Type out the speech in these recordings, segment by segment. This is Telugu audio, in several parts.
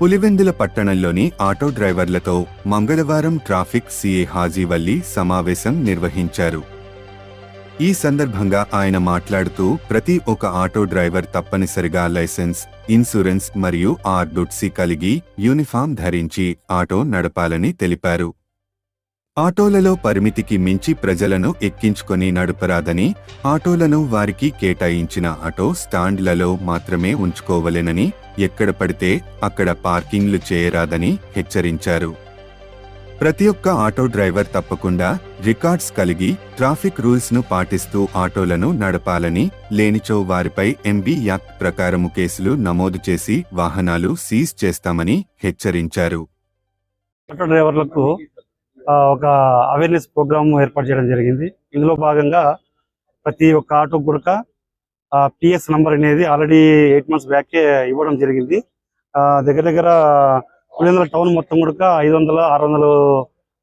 పులివెందుల పట్టణంలోని ఆటో డ్రైవర్లతో మంగళవారం ట్రాఫిక్ సీఏ హాజీవల్లి సమావేశం నిర్వహించారు. ఈ సందర్భంగా ఆయన మాట్లాడుతూ ప్రతి ఒక్క ఆటో డ్రైవర్ తప్పనిసరిగా లైసెన్స్, ఇన్సూరెన్స్ మరియు ఆర్డూట్సీ కలిగి యూనిఫామ్ ధరించి ఆటో నడపాలని తెలిపారు. ఆటోలలో పరిమితికి మించి ప్రజలను ఎక్కించుకొని నడపరాదని, ఆటోలను వారికి కేటాయించిన ఆటో స్టాండ్లలో మాత్రమే ఉంచుకోవలెనని, ఎక్కడ పడితే అక్కడ పార్కింగ్లు చేయరాదని హెచ్చరించారు. ప్రతి ఒక్క ఆటో డ్రైవర్ తప్పకుండా రికార్డ్స్ కలిగి ట్రాఫిక్ రూల్స్ ను పాటిస్తూ ఆటోలను నడపాలని, లేనిచో వారిపై ఎంబీ యాక్ట్ ప్రకారము కేసులు నమోదు చేసి వాహనాలు సీజ్ చేస్తామని హెచ్చరించారు. ఆటో డ్రైవర్లకు ఒక అవేర్నెస్ ప్రోగ్రామ్ ఏర్పాటు చేయడం జరిగింది. ఇందులో భాగంగా ప్రతి ఒక్క ఆటో కూడా పిఎస్ నంబర్ అనేది ఆల్రెడీ 8 months బ్యాకే ఇవ్వడం జరిగింది. దగ్గర దగ్గర పులివెందుల టౌన్ మొత్తం కూడా 500-600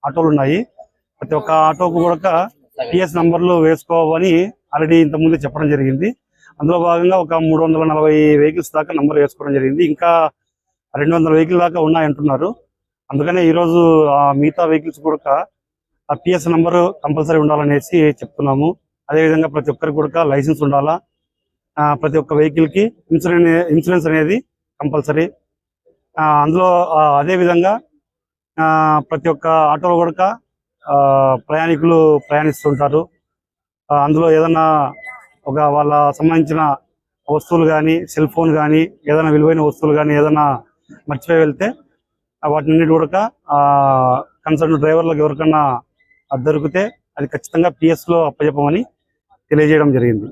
ఆటోలు ఉన్నాయి. ప్రతి ఒక్క ఆటోకు కూడా పిఎస్ నంబర్లు వేసుకోవని ఆల్రెడీ ఇంతకుముందు చెప్పడం జరిగింది. అందులో భాగంగా ఒక 340 వెహికల్స్ దాకా నంబర్ వేసుకోవడం జరిగింది. ఇంకా 200 వెహికల్ దాకా ఉన్నాయంటున్నారు. అందుకనే ఈరోజు మిగతా వెహికల్స్ కూడా పిఎస్ నంబర్ కంపల్సరీ ఉండాలనేసి చెప్తున్నాము. అదేవిధంగా ప్రతి ఒక్కరికి కూడా లైసెన్స్ ఉండాలా, ప్రతి ఒక్క వెహికల్ కి ఇన్సూరెన్స్ అనేది కంపల్సరీ. అందులో అదేవిధంగా ప్రతి ఒక్క ఆటోలో కూడా ప్రయాణికులు ప్రయాణిస్తుంటారు. అందులో ఏదన్నా వాళ్ళ సంబంధించిన వస్తువులు కానీ, సెల్ ఫోన్ కానీ, ఏదైనా విలువైన వస్తువులు కానీ ఏదైనా మర్చిపోయి వెళ్తే వాటిని కూడా కన్సర్న్ డ్రైవర్లకు ఎవరికన్నా దొరికితే అది ఖచ్చితంగా పిఎస్ లో అప్పచెప్పమని తెలియజేయడం జరిగింది.